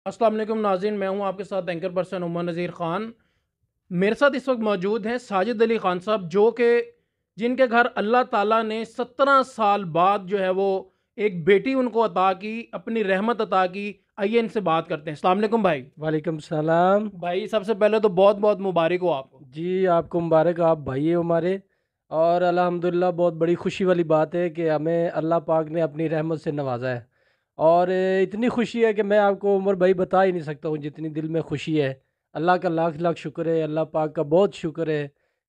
अस्सलाम वालेकुम नाज़रीन, मैं हूं आपके साथ एंकर पर्सन उमर नज़ीर ख़ान। मेरे साथ इस वक्त मौजूद हैं साजिद अली ख़ान साहब, जो कि जिनके घर अल्लाह ताला ने 17 साल बाद जो है वो एक बेटी उनको अता की, अपनी रहमत अता की। आइए इनसे बात करते हैं। अस्सलाम वालेकुम भाई। वालेकुम सलाम। भाई सबसे पहले तो बहुत बहुत मुबारक हो आपको। जी आपको मुबारक, आप भाई है हमारे। और अल्हम्दुलिल्लाह बहुत बड़ी खुशी वाली बात है कि हमें अल्लाह पाक ने अपनी रहमत से नवाजा है। और इतनी खुशी है कि मैं आपको उमर भाई बता ही नहीं सकता हूँ जितनी दिल में खुशी है। अल्लाह का लाख लाख शुक्र है, अल्लाह पाक का बहुत शुक्र है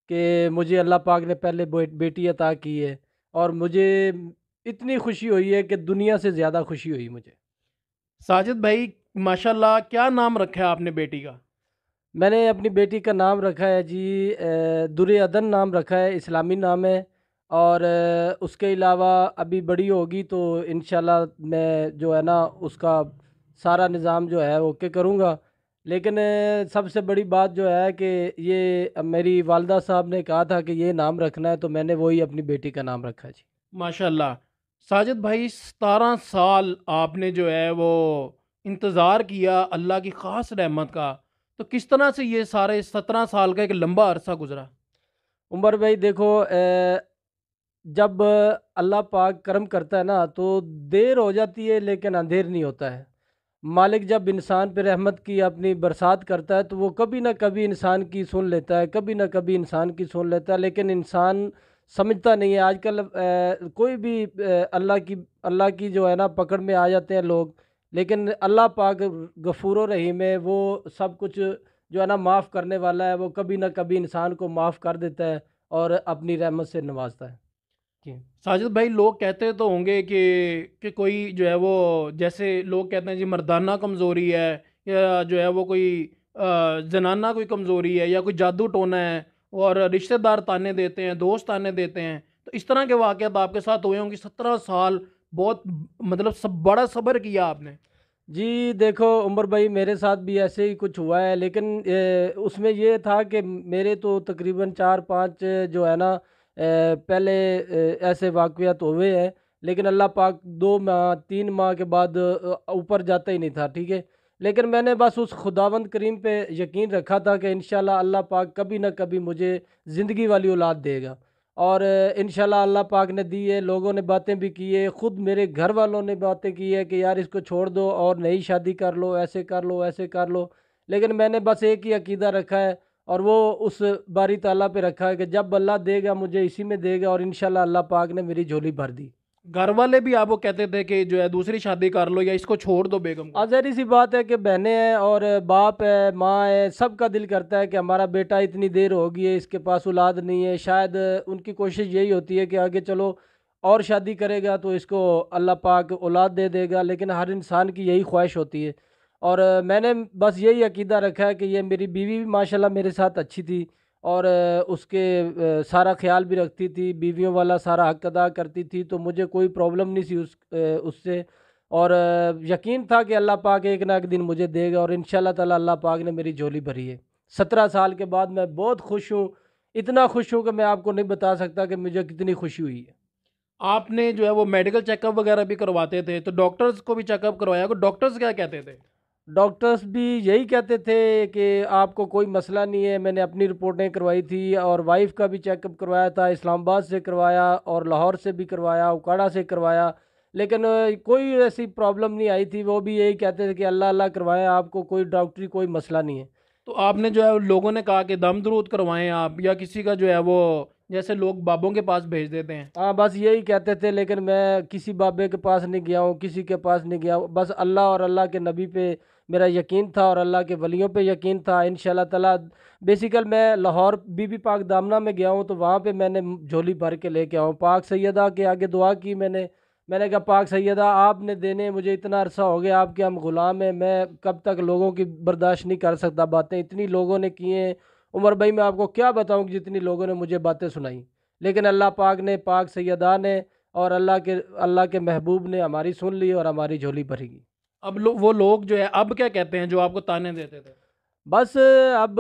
कि मुझे अल्लाह पाक ने पहले बेटी अता की है। और मुझे इतनी खुशी हुई है कि दुनिया से ज़्यादा खुशी हुई मुझे। साजिद भाई, माशाल्लाह, क्या नाम रखा है आपने बेटी का? मैंने अपनी बेटी का नाम रखा है जी, दुरे अदन नाम रखा है, इस्लामी नाम है। और उसके अलावा अभी बड़ी होगी तो इंशाल्लाह मैं जो है ना उसका सारा निज़ाम जो है ओके करूँगा। लेकिन सबसे बड़ी बात जो है कि ये मेरी वालदा साहब ने कहा था कि ये नाम रखना है, तो मैंने वही अपनी बेटी का नाम रखा है जी। माशाल्लाह। साजिद भाई, 17 साल आपने जो है वो इंतज़ार किया अल्लाह की ख़ास रहमत का। तो किस तरह से ये सारे 17 साल का एक लंबा अरसा गुजरा? उमर भाई देखो, जब अल्लाह पाक करम करता है ना तो देर हो जाती है लेकिन अंधेर नहीं होता है। मालिक जब इंसान पे रहमत की अपनी बरसात करता है तो वो कभी ना कभी इंसान की सुन लेता है, कभी ना कभी इंसान की सुन लेता है, लेकिन इंसान समझता नहीं है। आजकल कोई भी अल्लाह की जो है ना पकड़ में आ जाते हैं लोग। लेकिन अल्लाह पाक गफूर रहीम है, वो सब कुछ जो है ना माफ़ करने वाला है। वो कभी ना कभी इंसान को माफ़ कर देता है और अपनी रहमत से नवाजता है जी। साजिद भाई, लोग कहते तो होंगे कि कोई जो है वो, जैसे लोग कहते हैं जी मर्दाना कमज़ोरी है, या जो है वो कोई जनाना कोई कमज़ोरी है, या कोई जादू टोना है, और रिश्तेदार ताने देते हैं, दोस्त ताने देते हैं। तो इस तरह के वाक़यात आपके साथ हुए होंगे। 17 साल बहुत, मतलब सब बड़ा सब्र किया आपने। जी देखो उमर भाई, मेरे साथ भी ऐसे ही कुछ हुआ है, लेकिन उसमें ये था कि मेरे तो तकरीबन 4-5 जो है ना पहले ऐसे वाक़यात हुए हैं। लेकिन अल्लाह पाक 2 माह 3 माह के बाद ऊपर जाता ही नहीं था, ठीक है। लेकिन मैंने बस उस खुदावंद करीम पे यकीन रखा था कि इंशाल्लाह अल्लाह पाक कभी ना कभी मुझे ज़िंदगी वाली औलाद देगा। और इंशाल्लाह अल्लाह पाक ने दी है। लोगों ने बातें भी की है, ख़ुद मेरे घर वालों ने बातें की है कि यार इसको छोड़ दो और नई शादी कर लो, ऐसे कर लो, ऐसे कर लो। लेकिन मैंने बस एक ही अकीदा रखा है, और वो उस बारी ताला पे रखा है कि जब अल्लाह देगा मुझे इसी में देगा। और इंशाल्लाह अल्लाह पाक ने मेरी झोली भर दी। घर वाले भी आपको कहते थे कि जो है दूसरी शादी कर लो या इसको छोड़ दो बेगम को? ज़ाहिर सी बात है कि बहनें हैं और बाप है, माँ है, सबका दिल करता है कि हमारा बेटा इतनी देर हो गई है, इसके पास औलाद नहीं है। शायद उनकी कोशिश यही होती है कि आगे चलो और शादी करेगा तो इसको अल्लाह पाक औलाद दे देगा। लेकिन हर इंसान की यही ख्वाहिश होती है। और मैंने बस यही अकीदा रखा है कि ये मेरी बीवी भी माशाल्लाह मेरे साथ अच्छी थी। और उसके सारा ख्याल भी रखती थी, बीवियों वाला सारा हक अदा करती थी, तो मुझे कोई प्रॉब्लम नहीं थी उससे। और यकीन था कि अल्लाह पाक एक ना एक दिन मुझे देगा, और इंशाल्लाह ताला अल्लाह पाक ने मेरी झोली भरी है। 17 साल के बाद मैं बहुत खुश हूँ। इतना खुश हूँ कि मैं आपको नहीं बता सकता कि मुझे कितनी खुशी हुई है। आपने जो है वो मेडिकल चेकअप वगैरह भी करवाते थे, तो डॉक्टर्स को भी चेकअप करवाया को? डॉक्टर्स क्या कहते थे? डॉक्टर्स भी यही कहते थे कि आपको कोई मसला नहीं है। मैंने अपनी रिपोर्टें करवाई थी और वाइफ का भी चेकअप करवाया था, इस्लामाबाद से करवाया और लाहौर से भी करवाया, उकाड़ा से करवाया। लेकिन कोई ऐसी प्रॉब्लम नहीं आई थी। वो भी यही कहते थे कि अल्लाह अल्लाह करवाएं, आपको कोई डॉक्टरी कोई मसला नहीं है। तो आपने जो है लोगों ने कहा कि दम दरूद करवाएं आप, या किसी का जो है वो, जैसे लोग बाबों के पास भेज देते हैं? हाँ बस यही कहते थे, लेकिन मैं किसी बाबे के पास नहीं गया हूँ, किसी के पास नहीं गया हूँ। बस अल्लाह और अल्लाह के नबी पे मेरा यकीन था और अल्लाह के वलियों पे यकीन था। इंशाल्लाह ताला बेसिकल मैं लाहौर बीबी पाक दामना में गया हूँ, तो वहाँ पे मैंने झोली भर के लेके आऊँ। पाक सैयदा के आगे दुआ की मैंने कहा पाक सैयदा आपने देने मुझे इतना अरसा हो गया, आपके हम गुलाम हैं, मैं कब तक लोगों की बर्दाश्त नहीं कर सकता। बातें इतनी लोगों ने की हैं उमर भाई, मैं आपको क्या बताऊँ कि जितनी लोगों ने मुझे बातें सुनाई। लेकिन अल्लाह पाक ने, पाक सैयदा ने और अल्लाह के महबूब ने हमारी सुन ली और हमारी झोली भरेगी। अब वो लोग जो है अब क्या कहते हैं जो आपको ताने देते थे? बस अब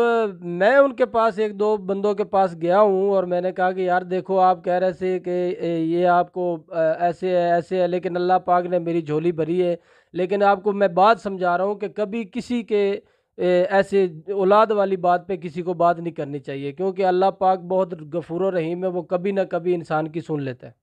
मैं उनके पास एक दो बंदों के पास गया हूँ और मैंने कहा कि यार देखो, आप कह रहे थे कि ये आपको ऐसे है ऐसे है, लेकिन अल्लाह पाक ने मेरी झोली भरी है। लेकिन आपको मैं बात समझा रहा हूँ कि कभी किसी के ऐसे औलाद वाली बात पे किसी को बात नहीं करनी चाहिए, क्योंकि अल्लाह पाक बहुत गफूर रहीम है, वो कभी ना कभी इंसान की सुन लेता है।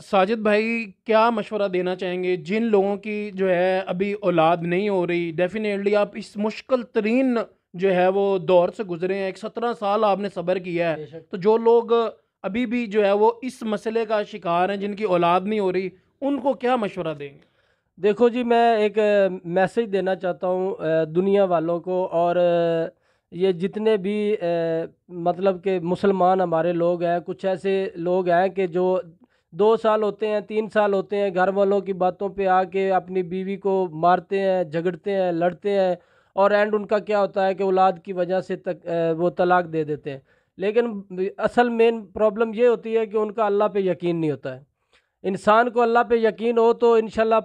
साजिद भाई, क्या मशवरा देना चाहेंगे जिन लोगों की जो है अभी औलाद नहीं हो रही? डेफिनेटली आप इस मुश्किल तरीन जो है वो दौर से गुजरे हैं, एक 17 साल आपने सब्र किया है। बेशक। तो जो लोग अभी भी जो है वो इस मसले का शिकार हैं, जिनकी औलाद नहीं हो रही, उनको क्या मशवरा देंगे? देखो जी, मैं एक मैसेज देना चाहता हूँ दुनिया वालों को, और ये जितने भी मतलब कि मुसलमान हमारे लोग हैं, कुछ ऐसे लोग हैं कि जो 2 साल होते हैं, 3 साल होते हैं, घर वालों की बातों पे आके अपनी बीवी को मारते हैं, झगड़ते हैं, लड़ते हैं, और एंड उनका क्या होता है कि औलाद की वजह से वो तलाक दे देते हैं। लेकिन असल मेन प्रॉब्लम ये होती है कि उनका अल्लाह पे यकीन नहीं होता है। इंसान को अल्लाह पे यकीन हो तो इंशाल्लाह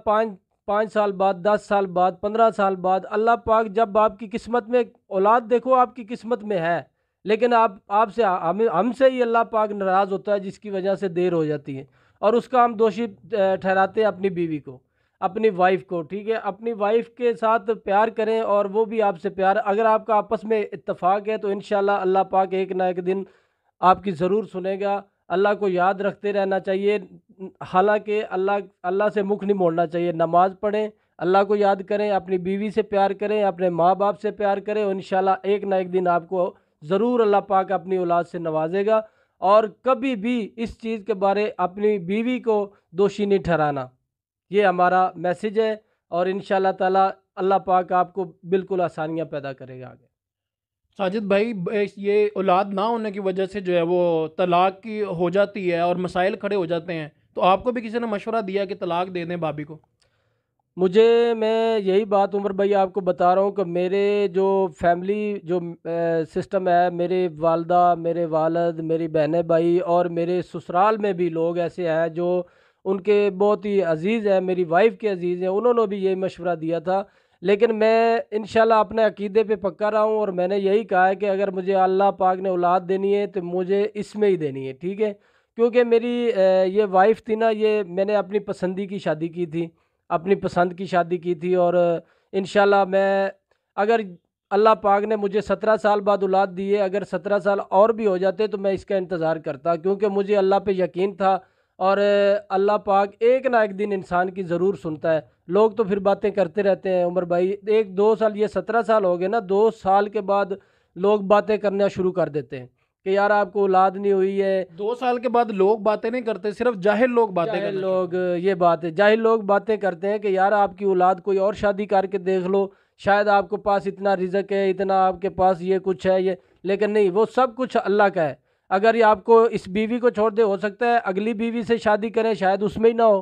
5 साल बाद, 10 साल बाद, 15 साल बाद अल्लाह पाक जब आपकी किस्मत में औलाद, देखो आपकी किस्मत में है, लेकिन आप आपसे हमसे ही अल्लाह पाक नाराज़ होता है, जिसकी वजह से देर हो जाती है, और उसका हम दोषी ठहराते हैं अपनी बीवी को, अपनी वाइफ को। ठीक है, अपनी वाइफ के साथ प्यार करें और वो भी आपसे प्यार, अगर आपका आपस में इत्तेफाक है तो इंशाल्लाह अल्लाह पाक एक ना एक दिन आपकी ज़रूर सुनेगा। अल्लाह को याद रखते रहना चाहिए। हालांकि अल्लाह अल्लाह से मुख नहीं मोड़ना चाहिए। नमाज पढ़ें, अल्लाह को याद करें, अपनी बीवी से प्यार करें, अपने माँ बाप से प्यार करें, और इंशाल्लाह एक ना एक दिन आपको ज़रूर अल्लाह पाक अपनी औलाद से नवाजेगा। और कभी भी इस चीज़ के बारे अपनी बीवी को दोषी नहीं ठहराना। ये हमारा मैसेज है, और इंशाल्लाह ताला अल्लाह पाक आपको बिल्कुल आसानियाँ पैदा करेगा आगे। साजिद भाई, ये औलाद ना होने की वजह से जो है वो तलाक की हो जाती है और मसाइल खड़े हो जाते हैं, तो आपको भी किसी ने मशवरा दिया कि तलाक दे दें भाभी को? मैं यही बात उमर भाई आपको बता रहा हूँ कि मेरे जो फैमिली जो सिस्टम है, मेरे वालदा, मेरे वालद, मेरी बहनें भाई, और मेरे ससुराल में भी लोग ऐसे हैं जो उनके बहुत ही अजीज़ हैं, मेरी वाइफ के अजीज़ हैं, उन्होंने भी यही मशवरा दिया था। लेकिन मैं इंशाल्लाह अपने अकीदे पे पक्का रहा हूँ, और मैंने यही कहा है कि अगर मुझे अल्लाह पाक ने औलाद देनी है तो मुझे इसमें ही देनी है। ठीक है, क्योंकि मेरी ये वाइफ थी ना, ये मैंने अपनी पसंदी की शादी की थी, अपनी पसंद की शादी की थी, और इंशाल्लाह मैं, अगर अल्लाह पाक ने मुझे 17 साल बाद औलाद दी है, अगर 17 साल और भी हो जाते तो मैं इसका इंतज़ार करता, क्योंकि मुझे अल्लाह पे यकीन था। और अल्लाह पाक एक ना एक दिन इंसान की ज़रूर सुनता है। लोग तो फिर बातें करते रहते हैं उमर भाई, 1-2 साल, ये 17 साल हो गए ना, 2 साल के बाद लोग बातें करना शुरू कर देते हैं कि यार आपको औलाद नहीं हुई है। 2 साल के बाद लोग बातें नहीं करते, सिर्फ जाहिल लोग बातें जाहिल करना शुरू लोग, करते हैं। ये बात है, जाहिल लोग बातें करते हैं कि यार आपकी औलाद कोई और शादी करके देख लो, शायद आपके पास इतना रिज़्क है, इतना आपके पास ये कुछ है ये। लेकिन नहीं, वो सब कुछ अल्लाह का है। अगर ये आपको इस बीवी को छोड़ दे, हो सकता है अगली बीवी से शादी करें, शायद उसमें ही ना हो।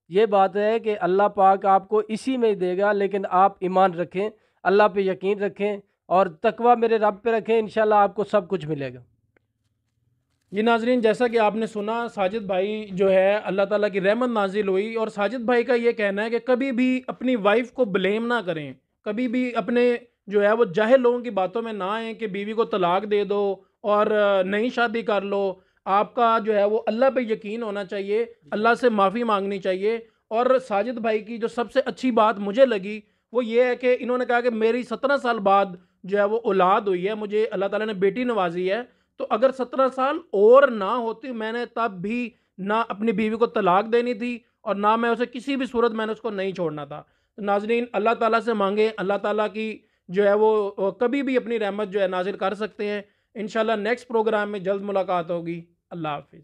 ये बात है कि अल्लाह पाक आपको इसी में ही देगा, लेकिन आप ईमान रखें, अल्लाह पे यकीन रखें, और तकवा मेरे रब पे रखें, इंशाल्लाह आपको सब कुछ मिलेगा। जी नाजरीन, जैसा कि आपने सुना, साजिद भाई जो है अल्लाह ताला की रहमत नाजिल हुई, और साजिद भाई का ये कहना है कि कभी भी अपनी वाइफ को ब्लेम ना करें, कभी भी अपने जो है वो जाहिल लोगों की बातों में ना आए कि बीवी को तलाक दे दो और नई शादी कर लो। आपका जो है वो अल्लाह पे यकीन होना चाहिए, अल्लाह से माफ़ी मांगनी चाहिए। और साजिद भाई की जो सबसे अच्छी बात मुझे लगी वो ये है कि इन्होंने कहा कि मेरी 17 साल बाद जो है वो औलाद हुई है, मुझे अल्लाह ताला ने बेटी नवाजी है। तो अगर 17 साल और ना होती, मैंने तब भी ना अपनी बीवी को तलाक देनी थी और ना मैं उसे किसी भी सूरत मैंने उसको नहीं छोड़ना था। तो नाजरीन, अल्लाह ताला से मांगे, अल्लाह ताला की जो है वो कभी भी अपनी रहमत जो है नाजिल कर सकते हैं। इंशाल्लाह नेक्स्ट प्रोग्राम में जल्द मुलाकात होगी। अल्लाह हाफिज़।